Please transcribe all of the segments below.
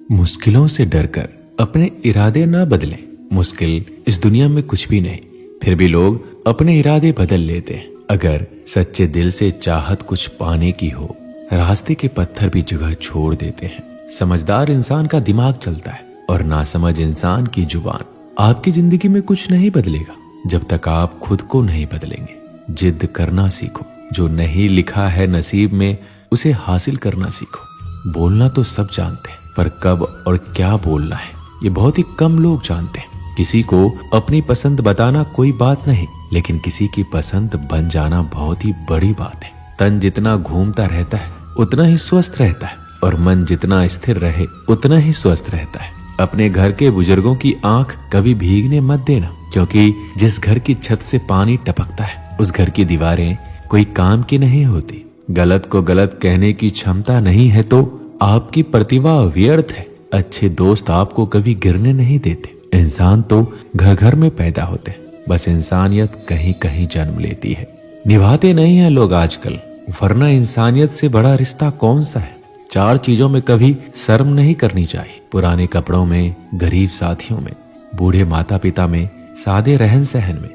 मुश्किलों से डरकर अपने इरादे ना बदलें। मुश्किल इस दुनिया में कुछ भी नहीं, फिर भी लोग अपने इरादे बदल लेते हैं। अगर सच्चे दिल से चाहत कुछ पाने की हो, रास्ते के पत्थर भी जगह छोड़ देते हैं। समझदार इंसान का दिमाग चलता है और नासमझ इंसान की जुबान। आपकी जिंदगी में कुछ नहीं बदलेगा जब तक आप खुद को नहीं बदलेंगे। जिद करना सीखो, जो नहीं लिखा है नसीब में उसे हासिल करना सीखो। बोलना तो सब जानते हैं, पर कब और क्या बोलना है ये बहुत ही कम लोग जानते हैं। किसी को अपनी पसंद बताना कोई बात नहीं, लेकिन किसी की पसंद बन जाना बहुत ही बड़ी बात है। तन जितना घूमता रहता है उतना ही स्वस्थ रहता है, और मन जितना स्थिर रहे उतना ही स्वस्थ रहता है। अपने घर के बुजुर्गों की आंख कभी भीगने मत देना, क्योंकि जिस घर की छत से पानी टपकता है उस घर की दीवारें कोई काम की नहीं होती। गलत को गलत कहने की क्षमता नहीं है तो आपकी प्रतिभा व्यर्थ है। अच्छे दोस्त आपको कभी गिरने नहीं देते। इंसान तो घर घर में पैदा होते हैं, बस इंसानियत कहीं कहीं जन्म लेती है। निभाते नहीं है लोग आजकल, वरना इंसानियत से बड़ा रिश्ता कौन सा है। 4 चीजों में कभी शर्म नहीं करनी चाहिए। पुराने कपड़ों में, गरीब साथियों में, बूढ़े माता पिता में, सादे रहन सहन में।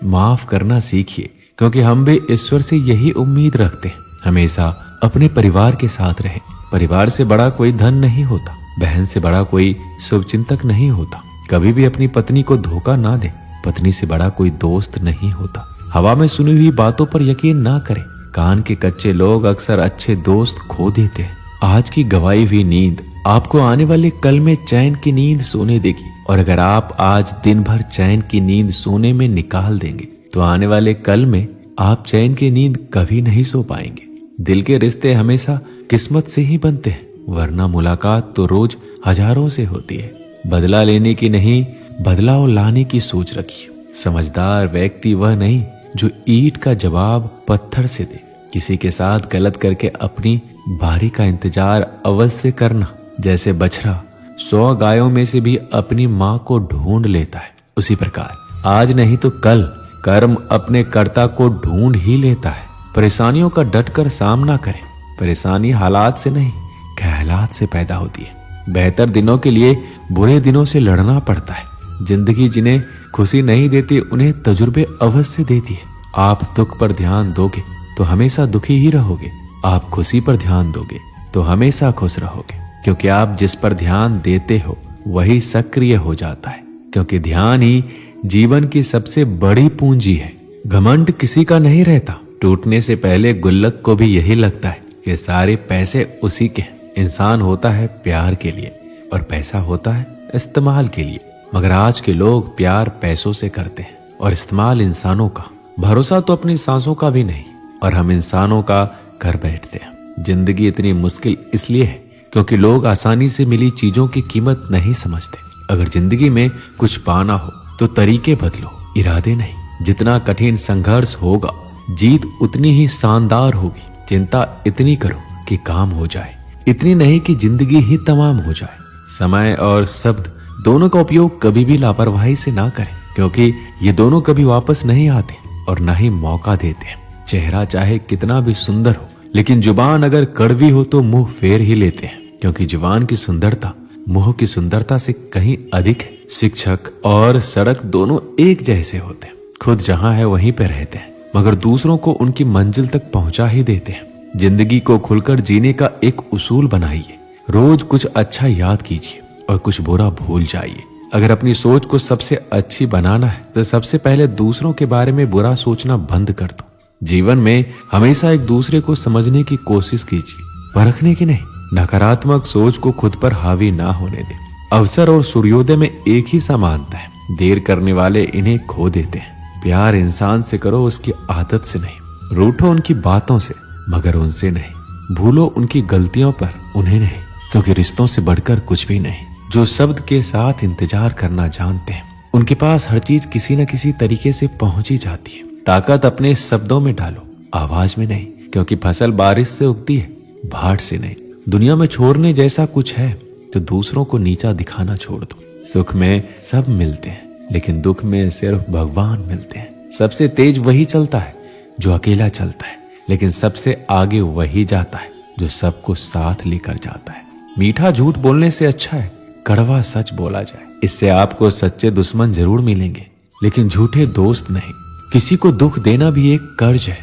माफ करना सीखिए, क्योंकि हम भी ईश्वर से यही उम्मीद रखते हैं। हमेशा अपने परिवार के साथ रहें। परिवार से बड़ा कोई धन नहीं होता, बहन से बड़ा कोई शुभचिंतक नहीं होता। कभी भी अपनी पत्नी को धोखा ना दे, पत्नी से बड़ा कोई दोस्त नहीं होता। हवा में सुनी हुई बातों पर यकीन ना करें। कान के कच्चे लोग अक्सर अच्छे दोस्त खो देते हैं। आज की गवाई हुई नींद आपको आने वाले कल में चैन की नींद सोने देगी, और अगर आप आज दिन भर चैन की नींद सोने में निकाल देंगे तो आने वाले कल में आप चैन की नींद कभी नहीं सो पाएंगे। दिल के रिश्ते हमेशा किस्मत से ही बनते हैं, वरना मुलाकात तो रोज हजारों से होती है। बदला लेने की नहीं, बदलाव लाने की सोच रखिए। समझदार व्यक्ति वह नहीं जो ईंट का जवाब पत्थर से दे। किसी के साथ गलत करके अपनी बारी का इंतजार अवश्य करना। जैसे बछड़ा 100 गायों में से भी अपनी माँ को ढूंढ लेता है, उसी प्रकार आज नहीं तो कल कर्म अपने कर्ता को ढूंढ ही लेता है। परेशानियों का डटकर सामना करें। परेशानी हालात से नहीं, ख्यालात से पैदा होती है। बेहतर दिनों के लिए बुरे दिनों से लड़ना पड़ता है। जिंदगी जिन्हें खुशी नहीं देती उन्हें तजुर्बे अवश्य देती है। आप दुख पर ध्यान दोगे तो हमेशा दुखी ही रहोगे। आप खुशी पर ध्यान दोगे तो हमेशा खुश रहोगे, क्योंकि आप जिस पर ध्यान देते हो वही सक्रिय हो जाता है। क्योंकि ध्यान ही जीवन की सबसे बड़ी पूंजी है। घमंड किसी का नहीं रहता। टूटने से पहले गुल्लक को भी यही लगता है कि सारे पैसे उसी के हैं। इंसान होता है प्यार के लिए और पैसा होता है इस्तेमाल के लिए, मगर आज के लोग प्यार पैसों से करते हैं और इस्तेमाल इंसानों का। भरोसा तो अपनी सांसों का भी नहीं, और हम इंसानों का घर बैठते हैं। जिंदगी इतनी मुश्किल इसलिए है क्योंकि लोग आसानी से मिली चीजों की कीमत नहीं समझते। अगर जिंदगी में कुछ पाना हो तो तरीके बदलो, इरादे नहीं। जितना कठिन संघर्ष होगा जीत उतनी ही शानदार होगी। चिंता इतनी करो कि काम हो जाए, इतनी नहीं कि जिंदगी ही तमाम हो जाए। समय और शब्द दोनों का उपयोग कभी भी लापरवाही से ना करें, क्योंकि ये दोनों कभी वापस नहीं आते और ना ही मौका देते हैं। चेहरा चाहे कितना भी सुंदर हो, लेकिन जुबान अगर कड़वी हो तो मुंह फेर ही लेते हैं, क्योंकि जुबान की सुंदरता मुंह की सुंदरता से कहीं अधिक है। शिक्षक और सड़क दोनों एक जैसे होते हैं। खुद जहां है वहीं पे रहते हैं, मगर दूसरों को उनकी मंजिल तक पहुंचा ही देते हैं। जिंदगी को खुलकर जीने का एक उसूल बनाइए। रोज कुछ अच्छा याद कीजिए और कुछ बुरा भूल जाइए। अगर अपनी सोच को सबसे अच्छी बनाना है तो सबसे पहले दूसरों के बारे में बुरा सोचना बंद कर दो। जीवन में हमेशा एक दूसरे को समझने की कोशिश कीजिए, परखने की नहीं। नकारात्मक सोच को खुद पर हावी ना होने दें। अवसर और सूर्योदय में एक ही समानता है। देर करने वाले इन्हें खो देते हैं। प्यार इंसान से करो, उसकी आदत से नहीं। रूठो उनकी बातों से, मगर उनसे नहीं। भूलो उनकी गलतियों पर, उन्हें नहीं, क्योंकि रिश्तों से बढ़कर कुछ भी नहीं। जो शब्द के साथ इंतजार करना जानते हैं उनके पास हर चीज किसी न किसी तरीके से पहुंच ही जाती है। ताकत अपने शब्दों में डालो, आवाज में नहीं, क्योंकि फसल बारिश से उगती है, बाढ़ से नहीं। दुनिया में छोड़ने जैसा कुछ है तो दूसरों को नीचा दिखाना छोड़ दो। सुख में सब मिलते हैं, लेकिन दुख में सिर्फ भगवान मिलते हैं। सबसे तेज वही चलता है जो अकेला चलता है, लेकिन सबसे आगे वही जाता है जो सबको साथ लेकर जाता है। मीठा झूठ बोलने से अच्छा है कड़वा सच बोला जाए। इससे आपको सच्चे दुश्मन जरूर मिलेंगे, लेकिन झूठे दोस्त नहीं। किसी को दुख देना भी एक कर्ज है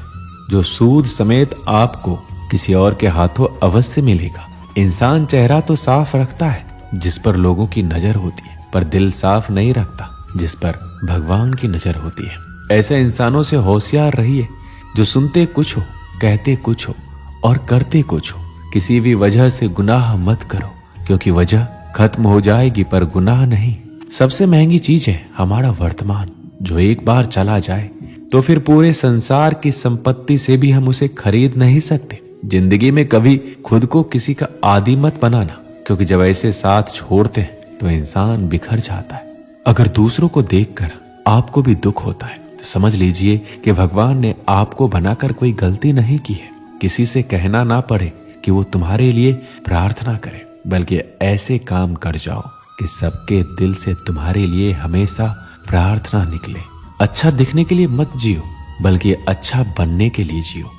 जो सूद समेत आपको किसी और के हाथों अवश्य मिलेगा। इंसान चेहरा तो साफ रखता है जिस पर लोगों की नजर होती है, पर दिल साफ नहीं रखता जिस पर भगवान की नजर होती है। ऐसे इंसानों से होशियार रहिए जो सुनते कुछ हो, कहते कुछ हो और करते कुछ हो। किसी भी वजह से गुनाह मत करो, क्योंकि वजह खत्म हो जाएगी पर गुनाह नहीं। सबसे महंगी चीज है हमारा वर्तमान, जो एक बार चला जाए तो फिर पूरे संसार की संपत्ति से भी हम उसे खरीद नहीं सकते। जिंदगी में कभी खुद को किसी का आदी मत बनाना, क्योंकि जब ऐसे साथ छोड़ते हैं तो इंसान बिखर जाता है। अगर दूसरों को देखकर आपको भी दुख होता है तो समझ लीजिए कि भगवान ने आपको बनाकर कोई गलती नहीं की है। किसी से कहना ना पड़े कि वो तुम्हारे लिए प्रार्थना करे, बल्कि ऐसे काम कर जाओ कि सबके दिल से तुम्हारे लिए हमेशा प्रार्थना निकले। अच्छा दिखने के लिए मत जियो, बल्कि अच्छा बनने के लिए जियो।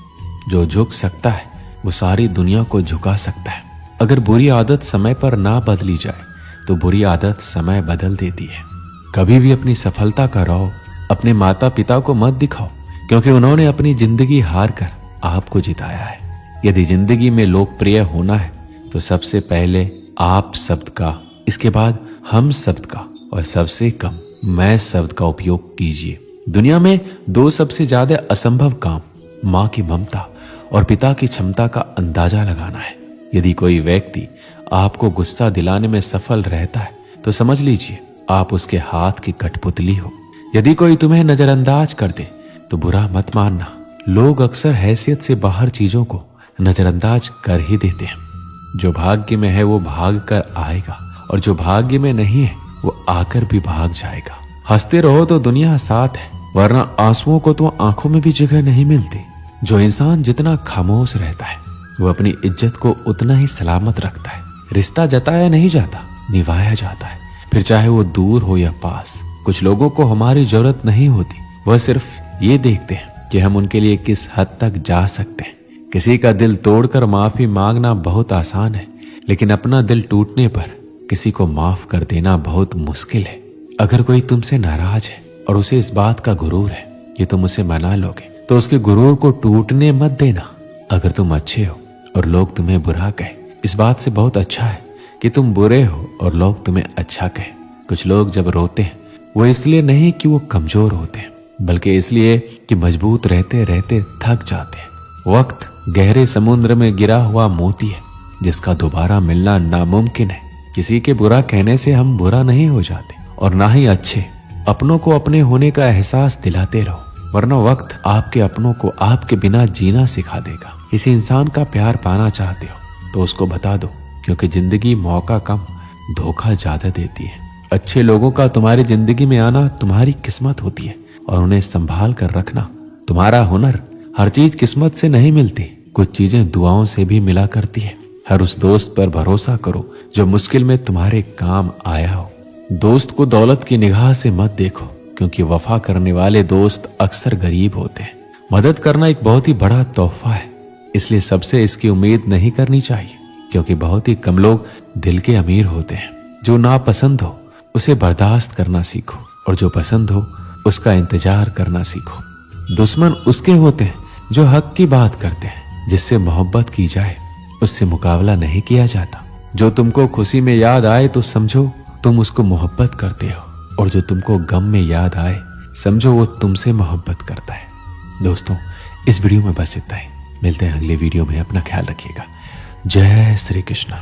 जो झुक सकता है वो सारी दुनिया को झुका सकता है। अगर बुरी आदत समय पर ना बदली जाए तो बुरी आदत समय बदल देती है। कभी भी अपनी सफलता का रौब अपने माता पिता को मत दिखाओ, क्योंकि उन्होंने अपनी जिंदगी हार कर आपको जिताया है। यदि जिंदगी में लोकप्रिय होना है तो सबसे पहले आप शब्द का, इसके बाद हम शब्द का और सबसे कम मैं शब्द का उपयोग कीजिए। दुनिया में दो सबसे ज्यादा असंभव काम माँ की ममता और पिता की क्षमता का अंदाजा लगाना है। यदि कोई व्यक्ति आपको गुस्सा दिलाने में सफल रहता है तो समझ लीजिए आप उसके हाथ की कठपुतली हो। यदि कोई तुम्हें नजरअंदाज कर दे तो बुरा मत मानना। लोग अक्सर हैसियत से बाहर चीजों को नजरअंदाज कर ही देते हैं। जो भाग्य में है वो भाग कर आएगा, और जो भाग्य में नहीं है वो आकर भी भाग जाएगा। हंसते रहो तो दुनिया साथ है, वरना आंसुओं को तो आंखों में भी जगह नहीं मिलती। जो इंसान जितना खामोश रहता है वो अपनी इज्जत को उतना ही सलामत रखता है। रिश्ता जताया नहीं जाता, निभाया जाता है, फिर चाहे वो दूर हो या पास। कुछ लोगों को हमारी जरूरत नहीं होती, वह सिर्फ ये देखते हैं कि हम उनके लिए किस हद तक जा सकते हैं। किसी का दिल तोड़कर माफी मांगना बहुत आसान है, लेकिन अपना दिल टूटने पर किसी को माफ कर देना बहुत मुश्किल है। अगर कोई तुमसे नाराज है और उसे इस बात का गुरूर है कि तुम उसे मना लोगे, तो उसके गुरूर को टूटने मत देना। अगर तुम अच्छे हो और लोग तुम्हें बुरा कहे, इस बात से बहुत अच्छा है कि तुम बुरे हो और लोग तुम्हें अच्छा कहे। कुछ लोग जब रोते हैं वो इसलिए नहीं कि वो कमजोर होते हैं, बल्कि इसलिए कि मजबूत रहते रहते थक जाते हैं। वक्त गहरे समुद्र में गिरा हुआ मोती है जिसका दोबारा मिलना नामुमकिन है। किसी के बुरा कहने से हम बुरा नहीं हो जाते, और ना ही अच्छे। अपनों को अपने होने का एहसास दिलाते रहो, वरना वक्त आपके अपनों को आपके बिना जीना सिखा देगा। किसी इंसान का प्यार पाना चाहते हो तो उसको बता दो, क्योंकि जिंदगी मौका कम धोखा ज्यादा देती है। अच्छे लोगों का तुम्हारी जिंदगी में आना तुम्हारी किस्मत होती है, और उन्हें संभाल कर रखना तुम्हारा हुनर। हर चीज किस्मत से नहीं मिलती, कुछ चीजें दुआओं से भी मिला करती है। हर उस दोस्त पर भरोसा करो जो मुश्किल में तुम्हारे काम आया हो। दोस्त को दौलत की निगाह से मत देखो, क्योंकि वफा करने वाले दोस्त अक्सर गरीब होते हैं। मदद करना एक बहुत ही बड़ा तोहफा है, इसलिए सबसे इसकी उम्मीद नहीं करनी चाहिए, क्योंकि बहुत ही कम लोग दिल के अमीर होते हैं। जो नापसंद हो उसे बर्दाश्त करना सीखो, और जो पसंद हो उसका इंतजार करना सीखो। दुश्मन उसके होते हैं जो हक की बात करते हैं। जिससे मोहब्बत की जाए उससे मुकाबला नहीं किया जाता। जो तुमको खुशी में याद आए तो समझो तुम उसको मोहब्बत करते हो, और जो तुमको गम में याद आए समझो वो तुमसे मोहब्बत करता है। दोस्तों, इस वीडियो में बस इतना ही। मिलते हैं अगले वीडियो में। अपना ख्याल रखिएगा। जय श्री कृष्ण।